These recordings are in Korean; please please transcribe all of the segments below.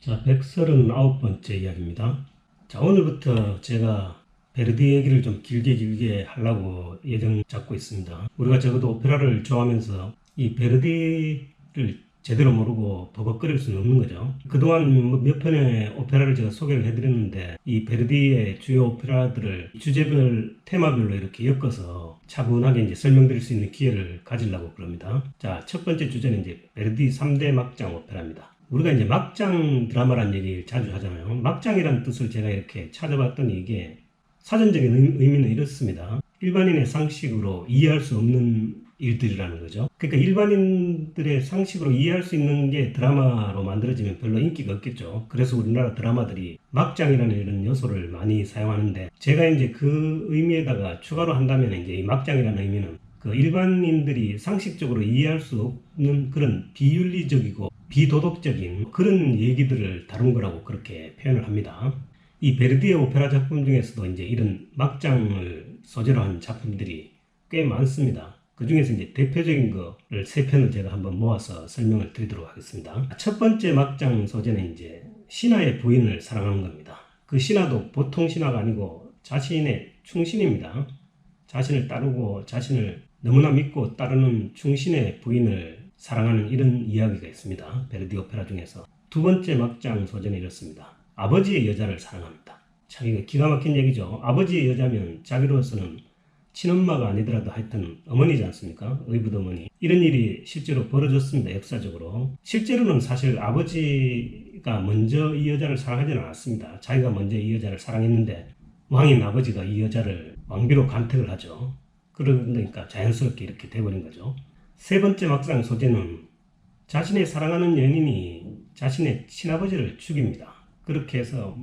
자, 139번째 이야기입니다. 자, 오늘부터 제가 베르디 얘기를 좀 길게 하려고 예정 잡고 있습니다. 우리가 적어도 오페라를 좋아하면서 이 베르디를 제대로 모르고 버벅거릴 수는 없는 거죠. 그동안 몇 편의 오페라를 제가 소개를 해드렸는데 이 베르디의 주요 오페라들을 주제별 테마별로 이렇게 엮어서 차분하게 이제 설명드릴 수 있는 기회를 가지려고 그럽니다. 자, 첫 번째 주제는 이제 베르디 3대 막장 오페라입니다. 우리가 이제 막장 드라마란 얘기를 자주 하잖아요. 막장이라는 뜻을 제가 이렇게 찾아봤더니 이게 사전적인 의미는 이렇습니다. 일반인의 상식으로 이해할 수 없는 일들이라는 거죠. 그러니까 일반인들의 상식으로 이해할 수 있는 게 드라마로 만들어지면 별로 인기가 없겠죠. 그래서 우리나라 드라마들이 막장이라는 이런 요소를 많이 사용하는데, 제가 이제 그 의미에다가 추가로 한다면 이제 이 막장이라는 의미는 그 일반인들이 상식적으로 이해할 수 없는 그런 비윤리적이고 비도덕적인 그런 얘기들을 다룬 거라고 그렇게 표현을 합니다. 이 베르디의 오페라 작품 중에서도 이제 이런 막장을 소재로 한 작품들이 꽤 많습니다. 그 중에서 이제 대표적인 거를 세 편을 제가 한번 모아서 설명을 드리도록 하겠습니다. 첫 번째 막장 소재는 이제 신하의 부인을 사랑하는 겁니다. 그 신하도 보통 신하가 아니고 자신의 충신입니다. 자신을 따르고 자신을 너무나 믿고 따르는 충신의 부인을 사랑하는 이런 이야기가 있습니다. 베르디 오페라 중에서. 두 번째 막장 소재는 이렇습니다. 아버지의 여자를 사랑합니다. 참 이거 기가 막힌 얘기죠. 아버지의 여자면 자기로서는 친엄마가 아니더라도 하여튼 어머니지 않습니까? 의붓어머니. 이런 일이 실제로 벌어졌습니다. 역사적으로. 실제로는 사실 아버지가 먼저 이 여자를 사랑하지는 않았습니다. 자기가 먼저 이 여자를 사랑했는데 왕인 아버지가 이 여자를 왕비로 간택을 하죠. 그러니까 자연스럽게 이렇게 돼버린 거죠. 세 번째 막장 소재는 자신의 사랑하는 연인이 자신의 친아버지를 죽입니다. 그렇게 해서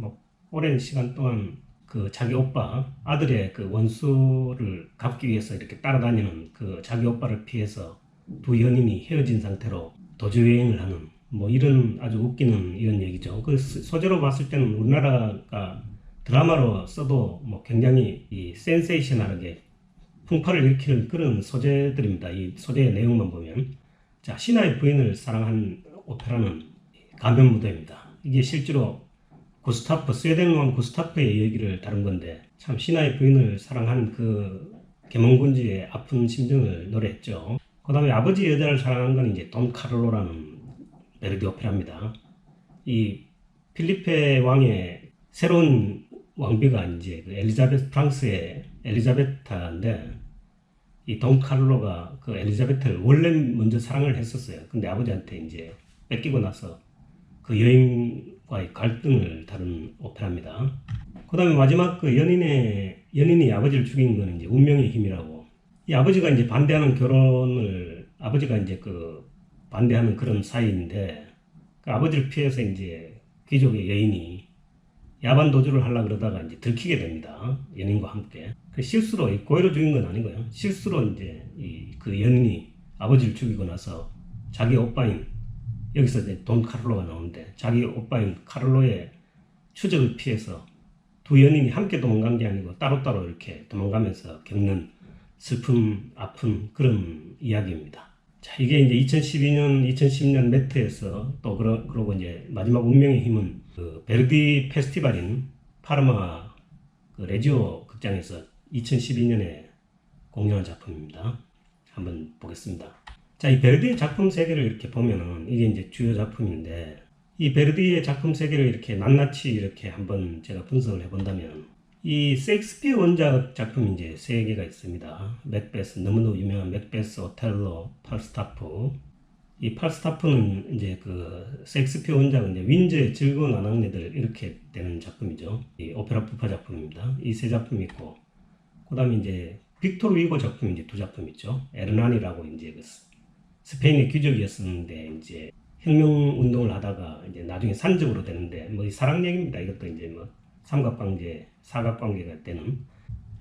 오랜 시간 동안 그 자기 오빠, 아들의 그 원수를 갚기 위해서 이렇게 따라다니는 그 자기 오빠를 피해서 두 연인이 헤어진 상태로 도주여행을 하는 이런 아주 웃기는 이런 얘기죠. 그 소재로 봤을 때는 우리나라가 드라마로 써도 굉장히 이 센세이셔널하게 풍파를 일으키는 그런 소재들입니다. 이 소재의 내용만 보면. 자, 신하의 부인을 사랑한 오페라는 가면 무도입니다. 이게 실제로 스웨덴 왕 구스타프의 얘기를 다룬 건데, 참 신하의 부인을 사랑한 그 계몽군주의 아픈 심정을 노래했죠. 그 다음에 아버지의 여자를 사랑한 건 이제 돈 카를로라는 베르디 오페라입니다. 이 필리페 왕의 새로운 왕비가 이제 그 프랑스의 엘리자베타인데, 이 돈 카를로가 그 엘리자베트를 원래 먼저 사랑을 했었어요. 근데 아버지한테 이제 뺏기고 나서 그 여인과의 갈등을 다룬 오페라입니다. 그 다음에 마지막 그 연인이 아버지를 죽인 건 이제 운명의 힘이라고. 이 아버지가 이제 반대하는 결혼을, 아버지가 이제 그 반대하는 그런 사이인데, 그 아버지를 피해서 이제 귀족의 여인이 야반 도주를 하려고 그러다가 이제 들키게 됩니다. 연인과 함께. 그 실수로, 고의로 죽인 건 아니고요. 실수로 이제 그 연인이 아버지를 죽이고 나서 자기 오빠인, 여기서 이제 돈 카를로가 나오는데, 자기 오빠인 카를로의 추적을 피해서 두 연인이 함께 도망간 게 아니고 따로따로 이렇게 도망가면서 겪는 슬픔, 아픈 그런 이야기입니다. 자, 이게 이제 2010년 매트에서 또 그러고 이제 마지막 운명의 힘은 그 베르디 페스티벌인 파르마 그 레지오 극장에서 2012년에 공연한 작품입니다. 한번 보겠습니다. 자, 이 베르디의 작품 세계를 이렇게 보면은 이게 이제 주요 작품인데, 이 베르디의 작품 세계를 이렇게 낱낱이 이렇게 한번 제가 분석을 해본다면, 이 셰익스피어 원작 작품이 이제 세 개가 있습니다. 맥베스, 너무나 유명한 맥베스, 오텔로, 팔스타프. 이 팔스타프는 이제 그 셰익스피어 원작은 이제 윈즈의 즐거운 아낙네들 이렇게 되는 작품이죠. 이 오페라 부파 작품입니다. 이 세 작품이 있고, 그 다음에 이제 빅토르 위고 작품이 이제 두 작품 있죠. 에르난이라고 이제 그 스페인의 귀족이었었는데 이제 혁명 운동을 하다가 이제 나중에 산적으로 되는데 이 사랑 얘기입니다. 이것도 이제 삼각관계, 사각관계가 되는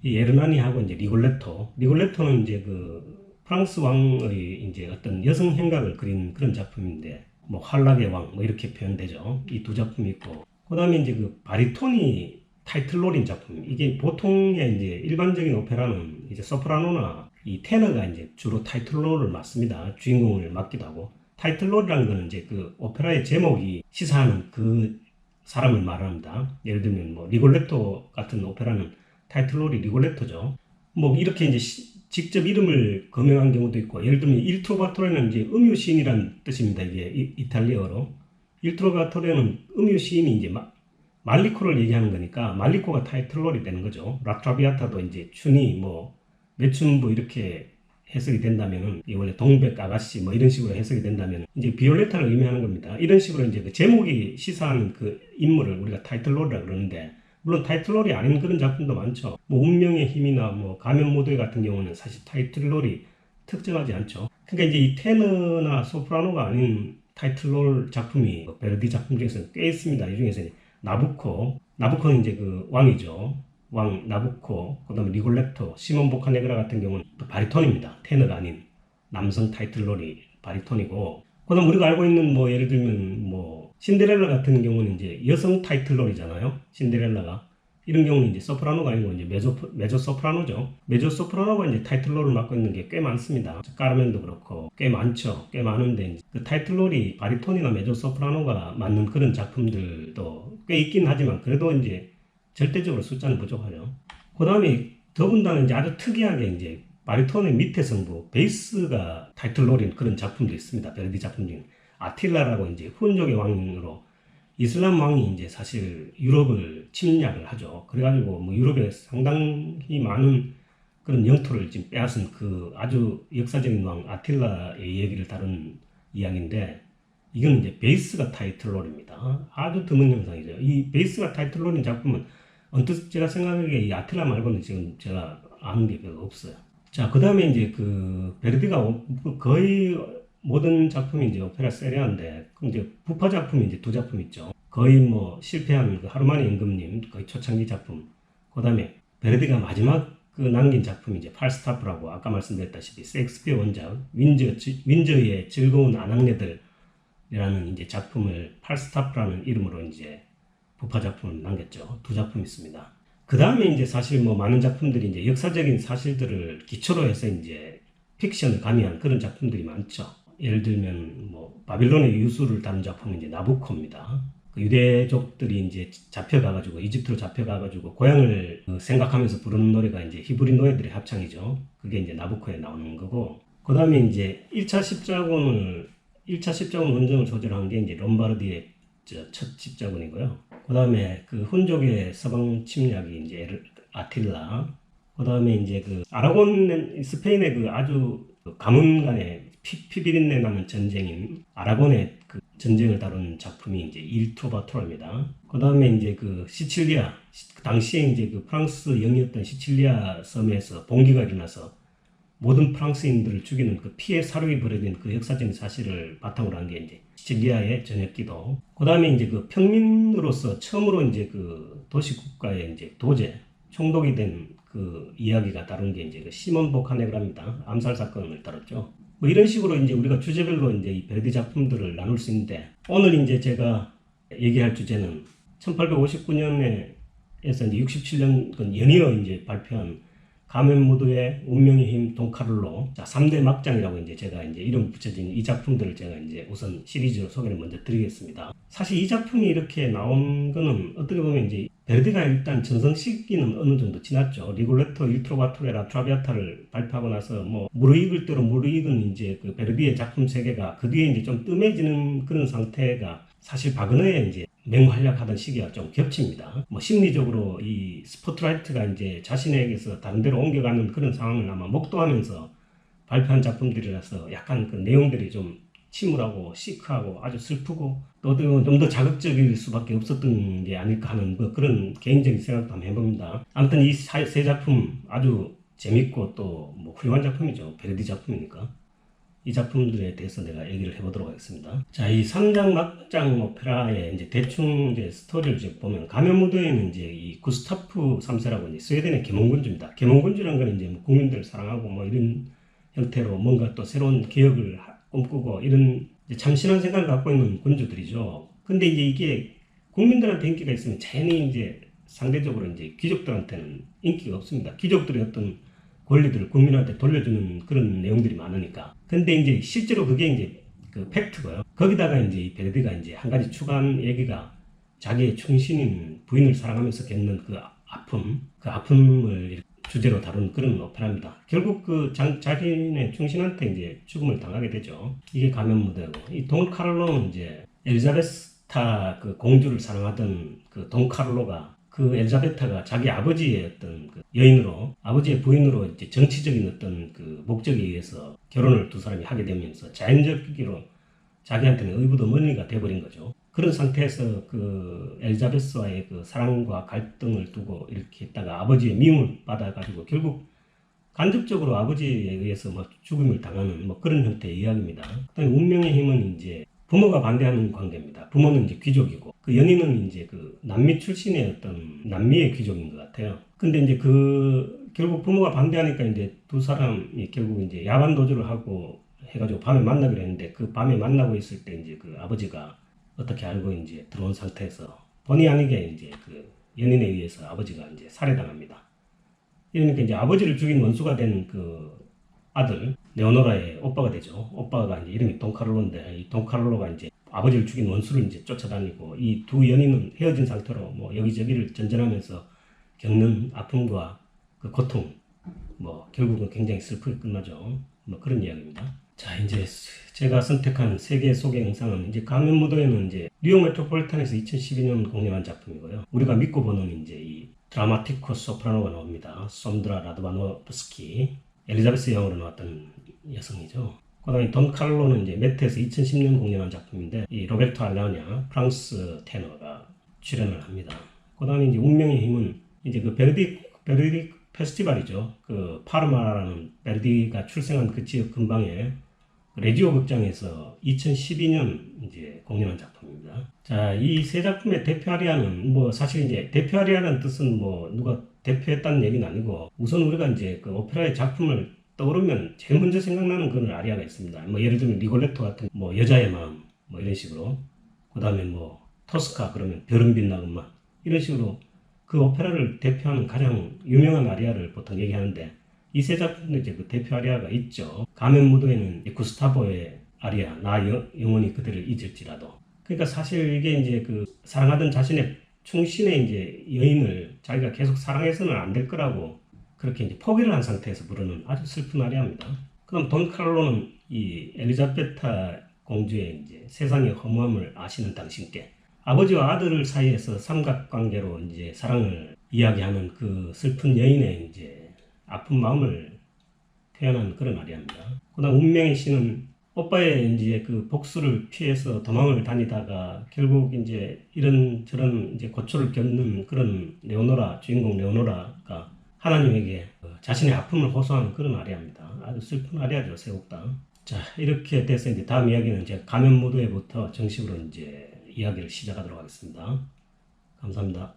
이 에르나니하고 이제 리골레토는 이제 그 프랑스 왕의 이제 어떤 여성 행각을 그린 그런 작품인데 환락의 왕 이렇게 표현되죠. 이 두 작품이 있고, 그다음에 이제 그 바리톤이 타이틀롤인 작품. 이게 보통의 이제 일반적인 오페라는 이제 소프라노나 이 테너가 이제 주로 타이틀롤을 맡습니다. 주인공을 맡기도 하고. 타이틀롤이라는 거는 이제 그 오페라의 제목이 시사하는 그 사람을 말합니다. 예를 들면 뭐 리골레토 같은 오페라는 타이틀롤이 리골레토죠. 뭐 이렇게 이제 직접 이름을 거명한 경우도 있고, 예를 들면 일트로바토레는 이제 음유 시인이라는 뜻입니다. 이게 이탈리아어로. 일트로바토레는 음유 시인이 이제 말리코를 얘기하는 거니까 말리코가 타이틀롤이 되는 거죠. 라트라비아타도 이제 춘이 뭐 매춘부 이렇게 해석이 된다면은, 이 원래 동백 아가씨 뭐 이런 식으로 해석이 된다면 이제 비올레타를 의미하는 겁니다. 이런 식으로 이제 그 제목이 시사하는 그 인물을 우리가 타이틀롤이라 그러는데, 물론 타이틀롤이 아닌 그런 작품도 많죠. 뭐 운명의 힘이나 뭐 가면 모드 같은 경우는 사실 타이틀롤이 특정하지 않죠. 그러니까 이제 이 테너나 소프라노가 아닌 타이틀롤 작품이 베르디 작품 중에서 꽤 있습니다. 이 중에서 나부코는 이제 그 왕이죠. 왕 나부코, 그 다음에 리골레토, 시몬 보카네그라 같은 경우는 또 바리톤입니다. 테너가 아닌 남성 타이틀롤이 바리톤이고, 그 다음 우리가 알고 있는 뭐 예를 들면 뭐 신데렐라 같은 경우는 이제 여성 타이틀롤이잖아요. 신데렐라가. 이런 경우는 이제 소프라노가 아니고 이제 메조 소프라노죠. 메조 소프라노가 이제 타이틀롤을 맡고 있는 게 꽤 많습니다. 카르멘도 그렇고 꽤 많죠. 꽤 많은데 그 타이틀롤이 바리톤이나 메조 소프라노가 맡는 그런 작품들도 꽤 있긴 하지만 그래도 이제 절대적으로 숫자는 부족하죠. 그 다음에 더군다나 이제 아주 특이하게 이제 바리톤의 밑에 성부, 베이스가 타이틀롤인 그런 작품도 있습니다. 베르디 작품 중에. 아틸라라고 이제 훈족의 왕으로 이슬람 왕이 이제 사실 유럽을 침략을 하죠. 그래가지고 뭐 유럽에 상당히 많은 그런 영토를 지금 빼앗은 그 아주 역사적인 왕 아틸라의 얘기를 다룬 이야기인데, 이건 이제 베이스가 타이틀롤입니다. 아주 드문 영상이죠. 이 베이스가 타이틀롤인 작품은 언뜻 제가 생각하기에 이 아틸라 말고는 지금 제가 아는 게 별로 없어요. 자, 그 다음에 이제 그 베르디가 거의 모든 작품이 이제 오페라 세리아인데, 그럼 이제 부파 작품이 이제 두 작품 있죠. 거의 뭐 실패한 그 하루만의 임금님, 거의 초창기 작품. 그 다음에 베르디가 마지막 그 남긴 작품이 이제 팔스타프라고 아까 말씀드렸다시피 셰익스피어 원작 윈저의 즐거운 아낙네들이라는 이제 작품을 팔스타프라는 이름으로 이제 부파 작품을 남겼죠. 두 작품 있습니다. 그 다음에 이제 사실 뭐 많은 작품들이 이제 역사적인 사실들을 기초로 해서 이제 픽션을 가미한 그런 작품들이 많죠. 예를 들면 뭐 바빌론의 유수를 다룬 작품은 이제 나부코입니다. 그 유대족들이 이제 잡혀가가지고 이집트로 잡혀가가지고 고향을 생각하면서 부르는 노래가 이제 히브리 노예들의 합창이죠. 그게 이제 나부코에 나오는 거고, 그 다음에 이제 1차 십자군 원정을 소재로 게 이제 롬바르디의 첫 십자군이고요. 그 다음에 그 훈족의 서방 침략이 이제 아틸라. 그 다음에 이제 그 아라곤 스페인의 그 아주 가문간의 피비린내 나는 전쟁인 아라곤의 그 전쟁을 다룬 작품이 이제 일트로바토라입니다. 그 다음에 이제 그 시칠리아, 당시에 이제 그 프랑스 영이었던 시칠리아 섬에서 봉기가 일어나서 모든 프랑스인들을 죽이는 그 피해 사륙이 벌어진 그 역사적인 사실을 바탕으로 한 게 이제 시칠리아의 저녁기도. 그 다음에 이제 그 평민으로서 처음으로 이제 그 도시국가의 이제 도제, 총독이 된 그 이야기가 다룬 게 이제 그 시몬 보카네그라입니다. 암살 사건을 다뤘죠. 뭐 이런 식으로 이제 우리가 주제별로 이제 이 베르디 작품들을 나눌 수 있는데, 오늘 이제 제가 얘기할 주제는 1859년에서 이제 67년 연이어 이제 발표한 가면 무드의 운명의 힘 돈카를로, 자 3대 막장이라고 이제 제가 이제 이름 붙여진 이 작품들을 제가 이제 우선 시리즈로 소개를 먼저 드리겠습니다. 사실 이 작품이 이렇게 나온 거는 어떻게 보면 이제 베르디가 일단 전성 시기는 어느 정도 지났죠. 리골레토, 일트로바토레라, 트라비아타를 발표하고 나서 뭐 무르익을 대로 무르익은 이제 그 베르디의 작품 세계가 그 뒤에 이제 좀 뜸해지는 그런 상태가 사실 바그너의 이제 맹활약하던 시기와 좀 겹칩니다. 뭐 심리적으로 이 스포트라이트가 이제 자신에게서 다른 데로 옮겨가는 그런 상황을 아마 목도하면서 발표한 작품들이라서 약간 그 내용들이 좀 침울하고 시크하고 아주 슬프고 또 좀 더 자극적일 수밖에 없었던 게 아닐까 하는 그런 개인적인 생각도 한번 해봅니다. 아무튼 이 세 작품 아주 재밌고 또 뭐 훌륭한 작품이죠. 베르디 작품이니까. 이 작품들에 대해서 내가 얘기를 해보도록 하겠습니다. 자, 이 3장 막장 오페라의 이제 대충 이제 스토리를 이제 보면, 가면 무드에는 이제 이 구스타프 3세라고 이제 스웨덴의 계몽군주입니다. 계몽군주라는 건 이제 뭐 국민들을 사랑하고 뭐 이런 형태로 뭔가 또 새로운 개혁을 꿈꾸고 이런 참신한 생각을 갖고 있는 군주들이죠. 근데 이제 이게 국민들한테 인기가 있으면 괜히 이제 상대적으로 이제 귀족들한테는 인기가 없습니다. 귀족들의 어떤 권리들을 국민한테 돌려주는 그런 내용들이 많으니까. 근데 이제 실제로 그게 이제 그 팩트고요. 거기다가 이제 이 베르디가 이제 한 가지 추가한 얘기가 자기의 충신인 부인을 사랑하면서 겪는 그 아픔, 그 아픔을 주제로 다룬 그런 오페라입니다. 결국 그 자기네 충신한테 이제 죽음을 당하게 되죠. 이게 가면 무대고, 이 돈 카를로는 이제 엘리자베타 그 공주를 사랑하던 그 돈 카를로가 그 엘리자베타가 자기 아버지의 어떤 그 여인으로, 아버지의 부인으로 이제 정치적인 어떤 그 목적에 의해서 결혼을 두 사람이 하게 되면서 자연적으로 자기한테는 의붓어머니가 돼버린 거죠. 그런 상태에서 그 엘리자베스와의 그 사랑과 갈등을 두고 이렇게 있다가 아버지의 미움을 받아가지고 결국 간접적으로 아버지에 의해서 뭐 죽음을 당하는 뭐 그런 형태의 이야기입니다. 그다음에 운명의 힘은 이제 부모가 반대하는 관계입니다. 부모는 이제 귀족이고 그 연인은 이제 그 남미 출신의 어떤 남미의 귀족인 것 같아요. 근데 이제 그 결국 부모가 반대하니까 이제 두 사람이 결국 이제 야반 도주를 하고 해가지고 밤에 만나기로 했는데 그 밤에 만나고 있을 때 이제 그 아버지가 어떻게 알고 이제 들어온 상태에서 본의 아니게 이제 그 연인에 의해서 아버지가 이제 살해당합니다. 이러니까 이제 아버지를 죽인 원수가 된 그 아들 레오노라의 오빠가 되죠. 오빠가 이제 이름이 돈카를로인데 이 돈카를로가 이제 아버지를 죽인 원수를 이제 쫓아다니고 이 두 연인은 헤어진 상태로 뭐 여기저기를 전전하면서 겪는 아픔과 그 고통 뭐 결국은 굉장히 슬프게 끝나죠. 뭐 그런 이야기입니다. 자, 이제 제가 선택한 세계 속의 영상은 이제 가면 무도회는 이제 뉴욕 메트로폴리탄에서 2012년 공연한 작품이고요. 우리가 믿고 보는 이제 이 드라마티코 소프라노가 나옵니다. 솜드라 라드바노프스키, 엘리자베스 여왕으로 나왔던 여성이죠. 그다음에 돈 칼로는 이제 메트에서 2010년 공연한 작품인데 이 로베르토 알라냐 프랑스 테너가 출연을 합니다. 그다음에 이제 운명의 힘은 이제 그 베르디 페스티벌이죠. 그 파르마라는 베르디가 출생한 그 지역 근방에 레지오 극장에서 2012년 이제 공연한 작품입니다. 자, 이 세 작품의 대표 아리아는 뭐 사실 이제 대표 아리아라는 뜻은 뭐 누가 대표했다는 얘기는 아니고 우선 우리가 이제 그 오페라의 작품을 떠오르면 제일 먼저 생각나는 그런 아리아가 있습니다. 뭐 예를 들면 리골레토 같은 뭐 여자의 마음 뭐 이런 식으로, 그다음에 뭐 토스카 그러면 별은 빛나 음악 이런 식으로 그 오페라를 대표하는 가장 유명한 아리아를 보통 얘기하는데 이 세 작품도 이제 그 대표 아리아가 있죠. 가면 무도에는 구스타보의 아리아 나 영원히 그대를 잊을지라도. 그러니까 사실 이게 이제 그 사랑하던 자신의 충신의 이제 여인을 자기가 계속 사랑해서는 안 될 거라고 그렇게 이제 포기를 한 상태에서 부르는 아주 슬픈 아리아입니다. 그럼 돈 칼로는 이 엘리자베타 공주의 이제 세상의 허무함을 아시는 당신께 아버지와 아들 사이에서 삼각관계로 이제 사랑을 이야기하는 그 슬픈 여인의 이제 아픈 마음을 표현한 그런 아리아입니다. 그다음 운명의 신은 오빠의 이제 그 복수를 피해서 도망을 다니다가 결국 이제 이런저런 이제 고초를 겪는 그런 레오노라, 주인공 레오노라가 하나님에게 자신의 아픔을 호소하는 그런 아리아입니다. 아주 슬픈 아리아죠, 세곡당. 자, 이렇게 돼서 이제 다음 이야기는 제가 가면 무도회부터 정식으로 이제 이야기를 시작하도록 하겠습니다. 감사합니다.